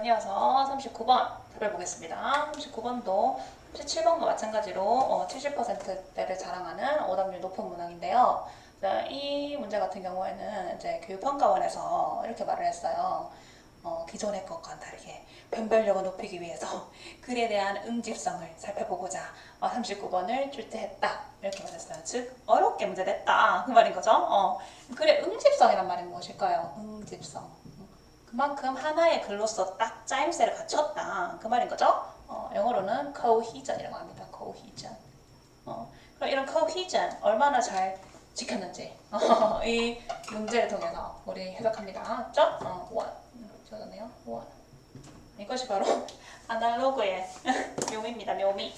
이어서 39번 살펴보겠습니다. 39번도 37번과 마찬가지로 70%대를 자랑하는 오답률 높은 문항인데요. 이 문제 같은 경우에는 이제 교육평가원에서 이렇게 말을 했어요. 기존의 것과는 다르게 변별력을 높이기 위해서 글에 대한 응집성을 살펴보고자 39번을 출제했다. 이렇게 말했어요. 즉 어렵게 문제 냈다. 그 말인 거죠. 글의 응집성이란 말이 무엇일까요? 응집성. 그만큼 하나의 글로서 딱 짜임새를 갖췄다. 그 말인 거죠. 영어로는 cohesion이라고 합니다. cohesion. 그럼 이런 cohesion 얼마나 잘 지켰는지 이 문제를 통해서 우리 해석합니다. 맞죠? what. 좋았네요. what. 이것이 바로 아날로그의 묘미입니다. 묘미.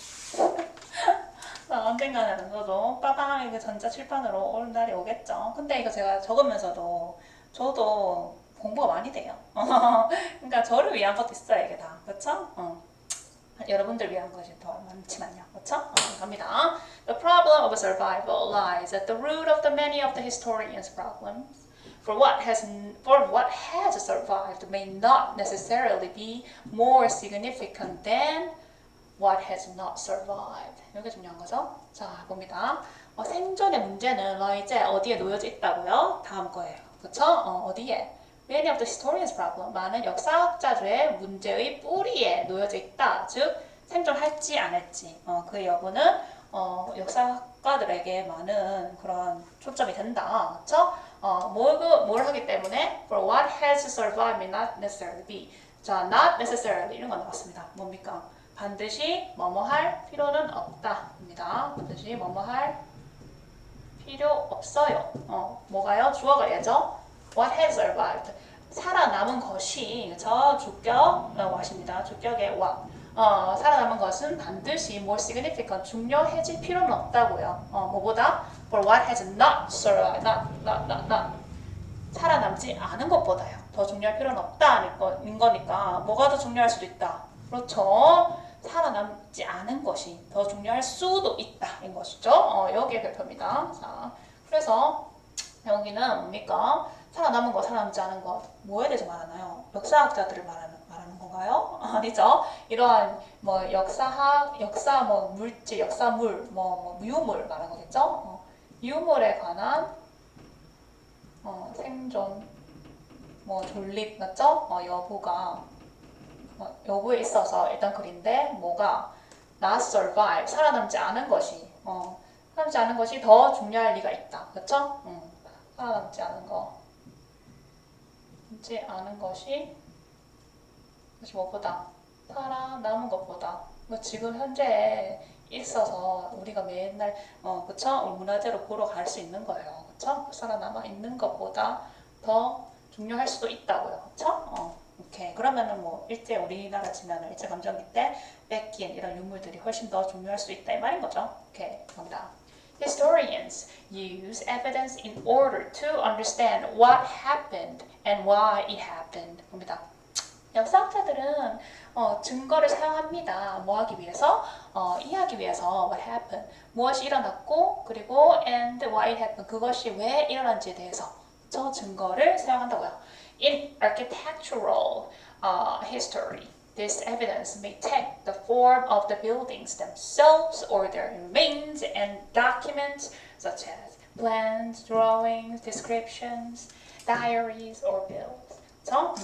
언젠가는 저도 빠방 이렇게 전자칠판으로 올 날이 오겠죠. 근데 이거 제가 적으면서도 저도 공부가 많이 돼요. 그러니까 저를 위한 것도 있어요, 이게 다. 그렇죠? 여러분들 위한 것이 더 많지만요. 그렇죠? 갑니다. The problem of survival lies at the root of the many of the historians' problems. For what has survived may not necessarily be more significant than what has not survived. 이게 중요한 거죠. 자, 봅니다. 생존의 문제는 이제 어디에 놓여져 있다고요? 다음 거예요. 그렇죠? 어디에? Many of the historians' problem. 많은 역사학자들의 문제의 뿌리에 놓여져 있다. 즉, 생존할지 안 할지. 그 여부는 역사학가들에게 많은 그런 초점이 된다. 그렇죠? 뭘 하기 때문에 For what has survived may not necessarily be. 자, not necessarily 이런 거 나왔습니다. 뭡니까? 반드시 뭐뭐 할 필요는 없다. 입니다. 반드시 뭐뭐 할 필요 없어요. 뭐가요? 주어가 얘죠? What has survived? 살아남은 것이 저 주격이라고 하십니다. 주격의 what. 살아남은 것은 반드시 more significant, 중요해질 필요는 없다고요. 뭐보다? For what has not survived. not. 살아남지 않은 것보다요. 더 중요할 필요는 없다는 거니까 뭐가 더 중요할 수도 있다. 그렇죠. 살아남지 않은 것이 더 중요할 수도 있다인 것이죠. 여기에 별표입니다. 자, 그래서 여기는 뭡니까? 살아남은 것, 살아남지 않은 것, 뭐에 대해서 말하나요? 역사학자들을 말하는 건가요? 아니죠. 이러한 뭐 역사학, 물질, 역사물, 유물 말하는 거겠죠. 유물에 관한 생존, 존립, 맞죠? 여부에 있어서 일단 글인데 뭐가 not survive, 살아남지 않은 것이 살아남지 않은 것이 더 중요할 리가 있다. 그렇죠? 살아남지 않은 것이 무엇보다? 살아남은 것보다. 지금 현재 있어서 우리가 맨날 그쵸? 문화재로 보러 갈 수 있는 거예요. 그쵸? 살아남아 있는 것보다 더 중요할 수도 있다고요. 그쵸? 오케이. 그러면은 일제 우리나라 치면은 일제 감정기 때 뺏긴 이런 유물들이 훨씬 더 중요할 수 있다 이 말인 거죠. 오케이. 갑니다. Historians use evidence in order to understand what happened and why it happened. 봅니다. 역사학자들은 증거를 사용합니다. 뭐 하기 위해서? 이해하기 위해서 what happened. 무엇이 일어났고 그리고 and why it happened. 그것이 왜 일어난지에 대해서 저 증거를 사용한다고요. In architectural history, this evidence may take the form of the buildings themselves or their remains and documents such as plans, drawings, descriptions, diaries, or bills. 그렇죠?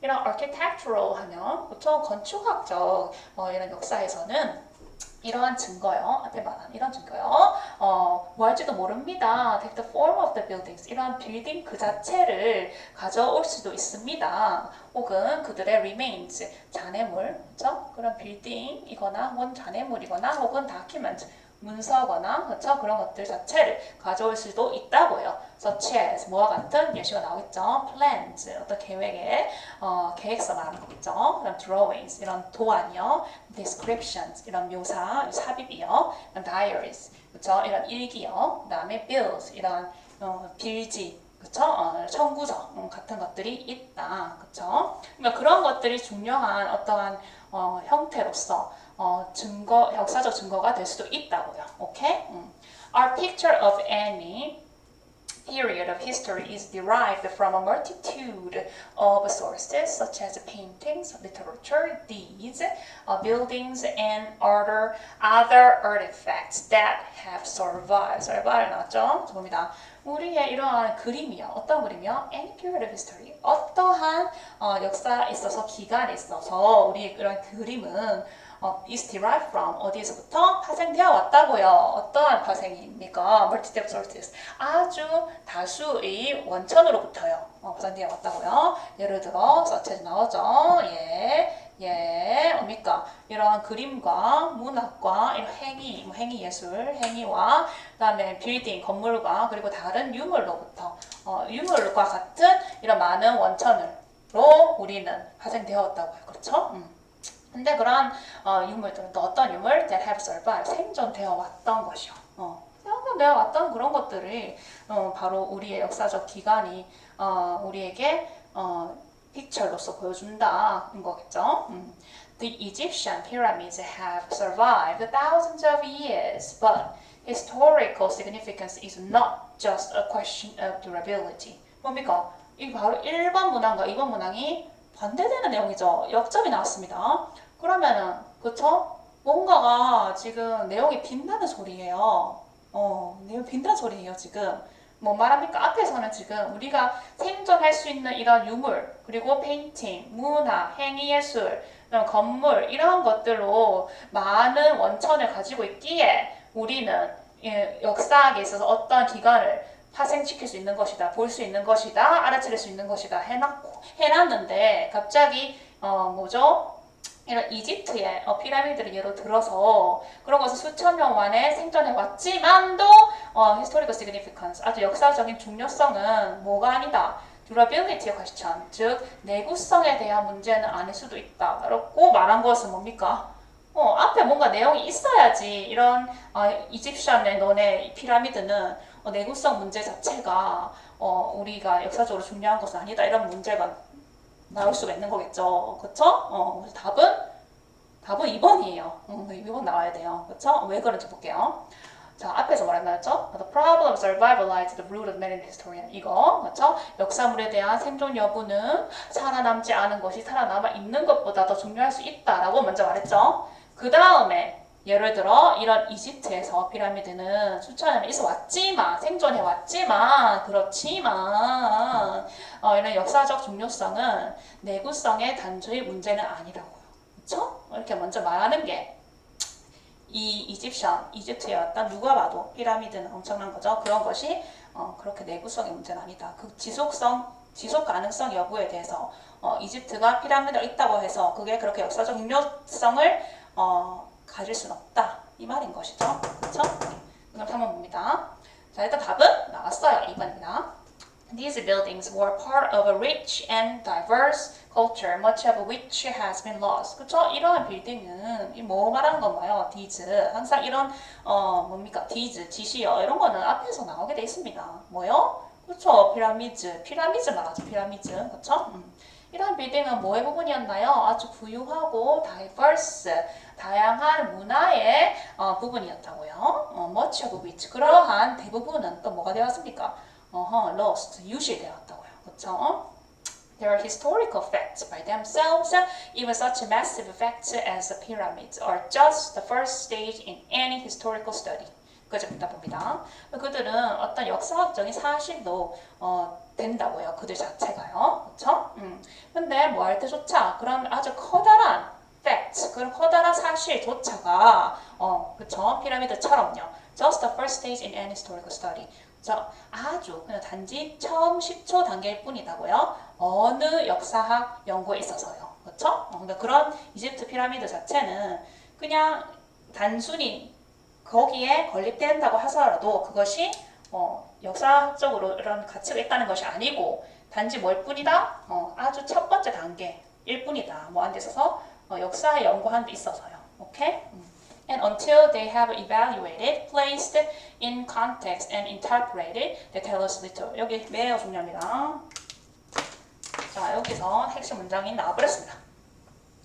이런 architectural 하면 보통 건축학적 이런 역사에서는 이러한 증거요. 앞에 말한 이런 증거요. 뭐 할지도 모릅니다. Take the form of the buildings. 이러한 빌딩 그 자체를 가져올 수도 있습니다. 혹은 그들의 remains, 잔해물, 그렇죠? 그런 빌딩이거나 혹은 잔해물이거나 혹은 document, 문서거나 그렇죠? 그런 것들 자체를 가져올 수도 있다고요. Such as 뭐와 같은 예시가 나오겠죠. Plans, 어떤 계획서 말하는 거겠죠. 그다음 drawings, 이런 도안이요. Descriptions, 이런 묘사, 삽입이요. Diaries, 그렇죠? 이런 일기요. 그다음에 bills, 이런 빌지, 그렇죠? 청구서 같은 것들이 있다, 그렇죠? 그러니까 그런 것들이 중요한 어떠한 형태로서 역사적 증거가 될 수도 있다고요. 오케이? Our picture of Annie period of history is derived from a multitude of sources such as paintings, literature, deeds, buildings, and other artifacts that have survived. survive 나왔죠? 봅니다. 우리의 이러한 그림이요. 어떤 그림이요? Any period of history. 어떠한 역사에 있어서 기간에 있어서 우리의 그런 그림은 is derived from 어디에서부터 파생되어 왔다고요. 어떠한 파생입니까? multiple sources. 아주 다수의 원천으로부터요. 파생되어 왔다고요. 예를 들어 such 나오죠. 뭡니까? 이러한 그림과 문학과 이런 행위, 행위 예술, 행위와 그다음에 빌딩, 건물과 그리고 다른 유물로부터 유물과 같은 이런 많은 원천으로 우리는 파생되었다고요. 그렇죠? 근데 그러한 유물들은 또 어떤 유물? That have survived. 생존되어 왔던 것이요. 생존되어 왔던 그런 것들이 바로 우리의 역사적 기간이 우리에게 픽처로서 보여준다는 거겠죠. The Egyptian pyramids have survived thousands of years, but historical significance is not just a question of durability. 뭡니까? 이 바로 1번 문항과 2번 문항이 반대되는 내용이죠. 역점이 나왔습니다. 그러면은 그쵸? 뭔가가 지금 내용이 빛나는 소리예요. 내용 빛나는 소리예요 지금. 뭐 말합니까? 앞에서는 지금 우리가 생존할 수 있는 이런 유물, 그리고 페인팅, 문화, 행위예술, 건물 이런 것들로 많은 원천을 가지고 있기에 우리는 역사학에 있어서 어떤 기간을 파생시킬 수 있는 것이다, 볼 수 있는 것이다, 알아차릴 수 있는 것이다 해놨는데 갑자기 뭐죠? 이런 이집트의 피라미드를 예로 들어서 그런 것을 수천 년 만에 생존해 왔지만도 historical significance, 아주 역사적인 중요성은 뭐가 아니다. durability의 question, 즉 내구성에 대한 문제는 아닐 수도 있다 라고 말한 것은 뭡니까? 앞에 뭔가 내용이 있어야지 이런 이집션의 너네 피라미드는 내구성 문제 자체가 우리가 역사적으로 중요한 것은 아니다 이런 문제가 나올 수가 있는 거겠죠. 그쵸? 그래서 답은 2번이에요. 2번 나와야 돼요. 그쵸? 왜 그런지 볼게요. 자, 앞에서 말했나요? The problem of survival lies at the root of many historian. 이거, 그쵸? 역사물에 대한 생존 여부는 살아남지 않은 것이 살아남아 있는 것보다 더 중요할 수 있다라고 먼저 말했죠. 그 다음에 예를 들어 이런 이집트에서 피라미드는 수천 년 있어 왔지만 생존해 왔지만 그렇지만 이런 역사적 중요성은 내구성의 단조의 문제는 아니라고요. 그렇죠? 이렇게 먼저 말하는 게 이 이집트에 왔다 누가 봐도 피라미드는 엄청난 거죠. 그런 것이 그렇게 내구성의 문제는 아니다. 그 지속 가능성 여부에 대해서 이집트가 피라미드가 있다고 해서 그게 그렇게 역사적 중요성을 가질 수는 없다. 이 말인 것이죠. 그렇죠? 그럼 한번 봅니다. 자, 일단 답은 나왔어요. 2번입니다. These buildings were part of a rich and diverse culture, much of which has been lost. 그쵸? 이러한 빌딩은 뭐 말하는 건가요? These. 항상 이런 뭡니까? These, 지시요. 이런 거는 앞에서 나오게 돼 있습니다. 뭐요? 그쵸? 피라미드 말하죠. 피라미드. 그쵸? 이런 빌딩은 뭐의 부분이었나요? 아주 부유하고 diverse, 다양한 문화의 부분이었다고요. Much of which. 그러한 대부분은 또 뭐가 되었습니까? lost, 유실되었다고요. 그렇죠? There are historical facts by themselves. Even such massive facts as the pyramids are just the first stage in any historical study. 그죠? 봅니다. 그들은 어떤 역사학적인 사실도 된다고요. 그들 자체가요. 그렇죠? 근데 뭐 할 때조차 그런 아주 커다란 facts, 그런 커다란 사실조차가 그렇죠? 피라미드처럼요. Just the first stage in any historical study. 아주 그냥 단지 처음 10초 단계일 뿐이다고요. 어느 역사학 연구에 있어서요. 그렇죠? 근데 그런 이집트 피라미드 자체는 그냥 단순히 거기에 건립된다고 하더라도 그것이 역사학적으로 이런 가치가 있다는 것이 아니고 단지 뭘 뿐이다? 아주 첫 번째 단계일 뿐이다. 뭐 안 돼 있어서 역사에 연구하는 데 있어서요. 오케이? And until they have evaluated, placed in context and interpreted, they tell us little. 여기 매우 중요합니다. 자, 여기서 핵심 문장이 나와버렸습니다.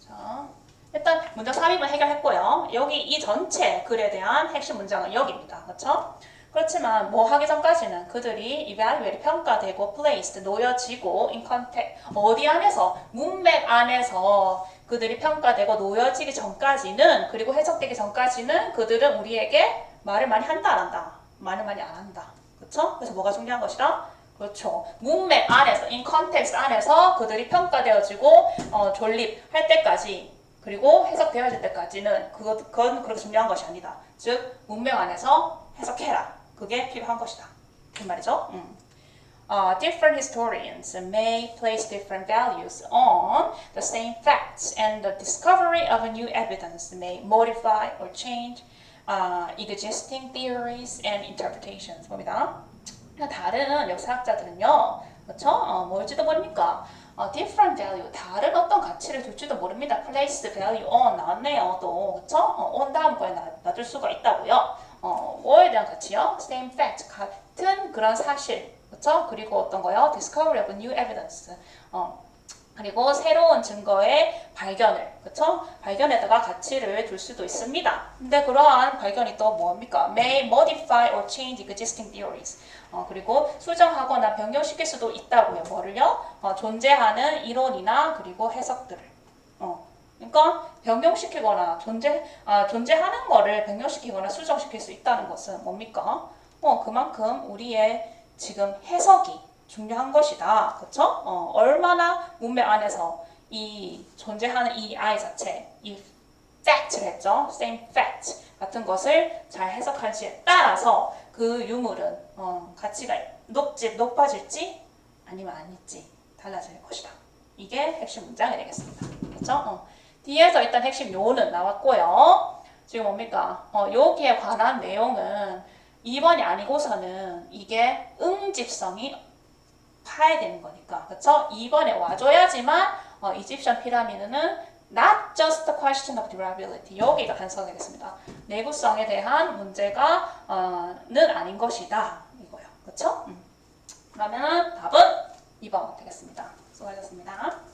자, 일단 문장 삽입은 해결했고요. 여기 이 전체 글에 대한 핵심 문장은 여기입니다. 그렇죠? 그렇지만 뭐 하기 전까지는 그들이 evaluate 평가되고 placed 놓여지고 in context 어디 안에서 문맥 안에서 그들이 평가되고 놓여지기 전까지는 그리고 해석되기 전까지는 그들은 우리에게 말을 많이 한다 안 한다 말을 많이 안 한다 그렇죠? 그래서 뭐가 중요한 것이다? 그렇죠. 문맥 안에서 in context 안에서 그들이 평가되어지고 존립할 때까지 그리고 해석되어질 때까지는 그건 그렇게 중요한 것이 아니다. 즉 문맥 안에서 해석해라. 그게 필요한 것이다. 그 말이죠. Different historians may place different values on the same facts, and the discovery of a new evidence may modify or change existing theories and interpretations. 봅니다. 다른 역사학자들은요, 그렇죠? 뭘지도 모릅니까? different value, 다른 어떤 가치를 둘지도 모릅니다. place value on 나왔네요, 또 그렇죠? on 다음 거에 놔둘 수가 있다고요. 뭐에 대한 가치요? same fact, 같은 그런 사실, 그렇죠? 그리고 어떤 거요? discovery of new evidence, 그리고 새로운 증거의 발견을, 그렇죠? 발견에다가 가치를 둘 수도 있습니다. 근데 그러한 발견이 또 뭡니까? may modify or change existing theories. 그리고 수정하거나 변경시킬 수도 있다고요. 뭐를요? 존재하는 이론이나 그리고 해석들을. 그러니까 변경시키거나 존재하는 거를 변경시키거나 수정시킬 수 있다는 것은 뭡니까? 그만큼 우리의 지금 해석이 중요한 것이다. 그렇죠? 얼마나 문맥 안에서 이 존재하는 이 I 자체, 이 fact를 했죠. same fact 같은 것을 잘 해석할지에 따라서 그 유물은 가치가 높아질지 아니면 아닐지 달라질 것이다. 이게 핵심 문장이 되겠습니다. 그렇죠? 뒤에서 일단 핵심 요는 나왔고요. 지금 뭡니까? 여기에 관한 내용은 2번이 아니고서는 이게 응집성이 파야 되는 거니까. 그렇죠? 2번에 와줘야지만 이집션 피라미드는 not just a question of durability. 여기가 단서가 되겠습니다. 내구성에 대한 문제가 는 아닌 것이다. 이거요. 그렇죠? 그러면 답은 2번 되겠습니다. 수고하셨습니다.